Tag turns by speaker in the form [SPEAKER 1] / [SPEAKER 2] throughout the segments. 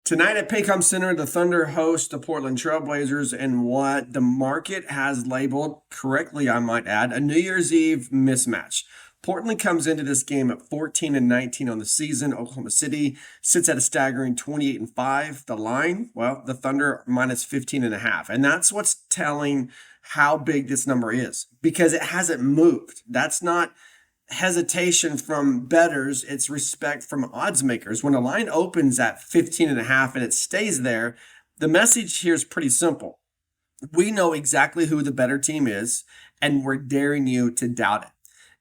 [SPEAKER 1] Tonight at Paycom Center, the Thunder host the Portland Trailblazers in what the market has labeled, correctly I might add, a New Year's Eve mismatch. Portland comes into this game at 14-19 on the season. Oklahoma City sits at a staggering 28-5. The line, well, the Thunder minus 15.5. And that's what's telling how big this number is because it hasn't moved. That's not hesitation from bettors, it's respect from odds makers. When a line opens at 15.5 and it stays there, the message here is pretty simple. We know exactly who the better team is, and we're daring you to doubt it.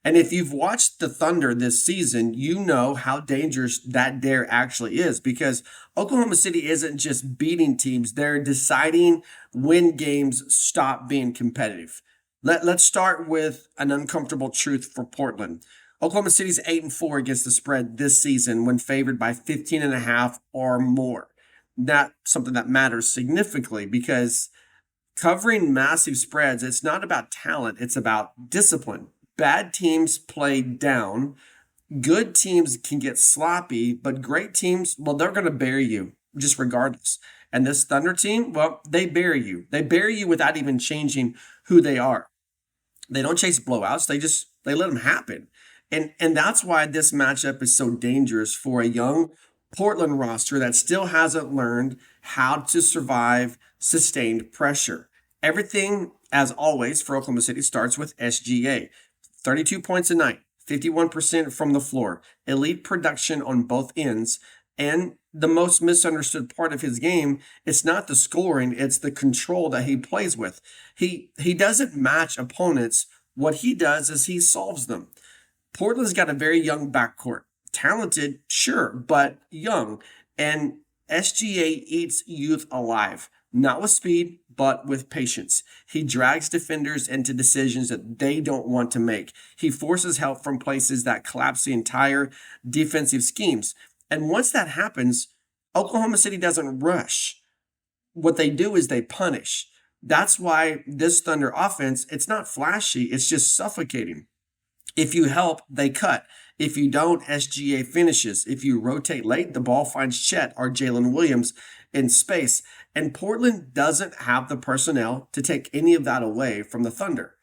[SPEAKER 1] And if you've watched the Thunder this season, you know how dangerous that dare actually is because Oklahoma City isn't just beating teams, they're deciding when games stop being competitive. Let's start with an uncomfortable truth for Portland. Oklahoma City's 8-4 against the spread this season when favored by 15.5 or more. That's something that matters significantly because covering massive spreads, it's not about talent, it's about discipline. Bad teams play down. Good teams can get sloppy, but great teams, well, they're going to bury you just regardless. And this Thunder team, well, they bury you. They bury you without even changing who they are. They don't chase blowouts. They let them happen. And that's why this matchup is so dangerous for a young Portland roster that still hasn't learned how to survive sustained pressure. Everything, as always, for Oklahoma City starts with SGA. 32 points a night, 51% from the floor, elite production on both ends, and the most misunderstood part of his game, it's not the scoring, it's the control that he plays with. He doesn't match opponents. What he does is he solves them. Portland's got a very young backcourt. Talented, sure, but young. And SGA eats youth alive. Not with speed, but with patience. He drags defenders into decisions that they don't want to make. He forces help from places that collapse the entire defensive schemes. And once that happens, Oklahoma City doesn't rush. What they do is they punish. That's why this Thunder offense, it's not flashy, it's just suffocating. If you help, they cut. If you don't, SGA finishes. If you rotate late, the ball finds Chet or Jalen Williams in space. And Portland doesn't have the personnel to take any of that away from the Thunder.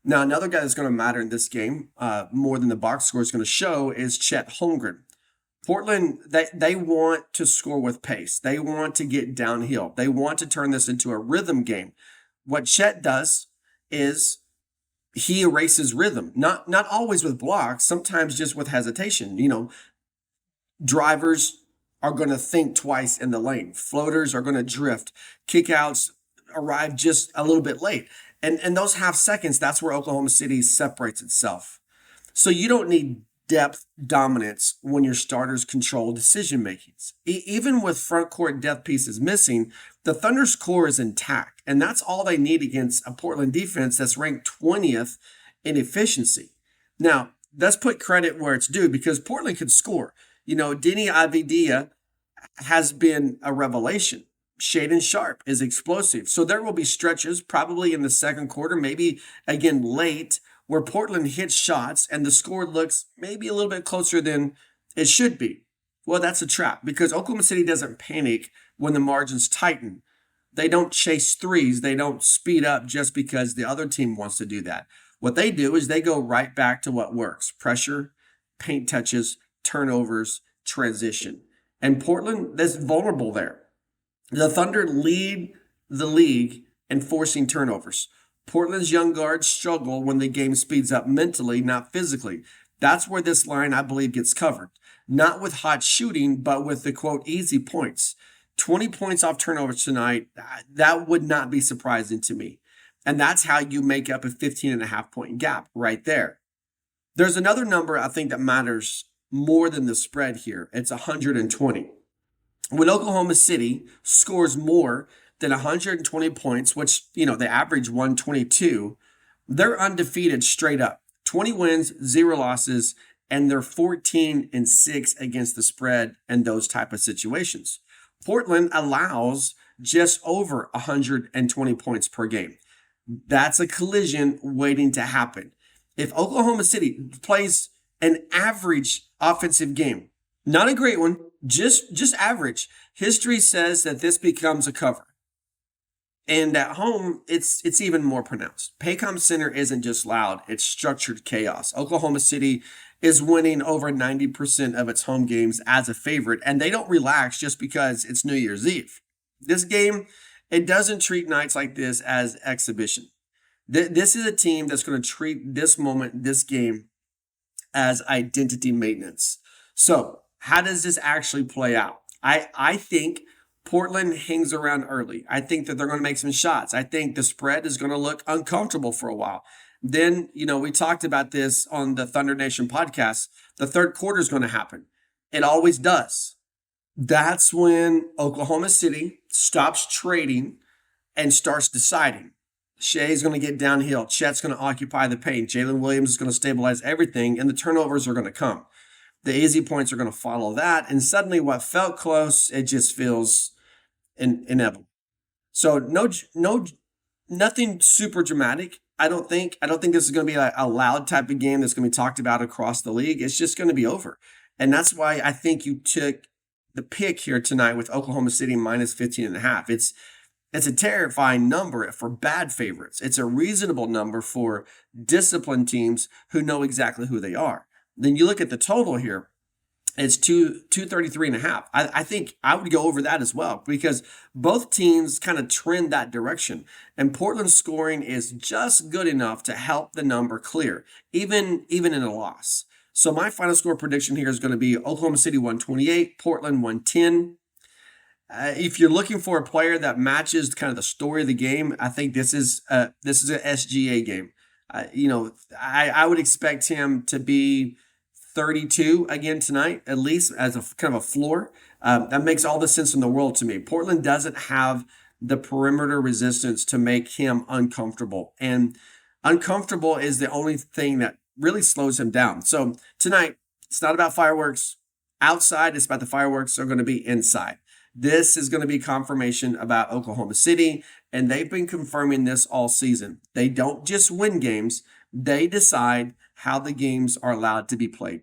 [SPEAKER 1] Now, another guy that's going to matter in this game, more than the box score is going to show, is Chet Holmgren. Portland, they want to score with pace. They want to get downhill. They want to turn this into a rhythm game. What Chet does is he erases rhythm, not always with blocks, sometimes just with hesitation. Drivers are going to think twice in the lane. Floaters are going to drift. Kickouts arrive just a little bit late. And those half seconds, that's where Oklahoma City separates itself. So you don't need depth dominance when your starters control decision makings. Even with front court depth pieces missing, the Thunder's core is intact, and that's all they need against a Portland defense that's ranked 20th in efficiency. Now, let's put credit where it's due because Portland could score. Deni Avdija has been a revelation. Shaedon Sharpe is explosive. So there will be stretches, probably in the second quarter, maybe again late, where Portland hits shots and the score looks maybe a little bit closer than it should be. Well, that's a trap because Oklahoma City doesn't panic when the margins tighten. They don't chase threes. They don't speed up just because the other team wants to do that. What they do is they go right back to what works: pressure, paint touches, turnovers, transition. And Portland is vulnerable there. The Thunder lead the league in forcing turnovers. Portland's young guards struggle when the game speeds up mentally, not physically. That's where this line, I believe, gets covered. Not with hot shooting, but with the, quote, easy points. 20 points off turnovers tonight, that would not be surprising to me. And that's how you make up a 15.5-point gap right there. There's another number I think that matters more than the spread here. It's 120. When Oklahoma City scores more than 120 points, which, they average 122, they're undefeated straight up. 20 wins, 0 losses, and they're 14-6 against the spread in those type of situations. Portland allows just over 120 points per game. That's a collision waiting to happen. If Oklahoma City plays an average offensive game, Not a great one, just average. History says that this becomes a cover. And at home, it's even more pronounced. Paycom Center isn't just loud, it's structured chaos. Oklahoma City is winning over 90% of its home games as a favorite, and they don't relax just because it's New Year's Eve. This game, it doesn't treat nights like this as exhibition. This is a team that's going to treat this moment, this game, as identity maintenance. So, how does this actually play out? I think Portland hangs around early. I think that they're going to make some shots. I think the spread is going to look uncomfortable for a while. Then, we talked about this on the Thunder Nation podcast. The third quarter is going to happen. It always does. That's when Oklahoma City stops trading and starts deciding. Shai's going to get downhill. Chet's going to occupy the paint. Jalen Williams is going to stabilize everything, and the turnovers are going to come. The easy points are going to follow that, and suddenly what felt close, it just feels inevitable. So nothing super dramatic. I don't think this is going to be a loud type of game that's going to be talked about across the league. It's just going to be over. And that's why I think you took the pick here tonight with Oklahoma City minus 15.5. It's a terrifying number for bad favorites. It's a reasonable number for disciplined teams who know exactly who they are. Then you look at the total here. It's 233.5. I think I would go over that as well because both teams kind of trend that direction. And Portland's scoring is just good enough to help the number clear, even in a loss. So my final score prediction here is going to be Oklahoma City 128, Portland 110. If you're looking for a player that matches kind of the story of the game, I think this is an SGA game. I would expect him to be 32 again tonight, at least as a kind of a floor. That makes all the sense in the world to me. Portland doesn't have the perimeter resistance to make him uncomfortable. And uncomfortable is the only thing that really slows him down. So tonight, it's not about fireworks. Outside, it's about the fireworks are going to be inside. This is going to be confirmation about Oklahoma City, and they've been confirming this all season. They don't just win games. They decide how the games are allowed to be played.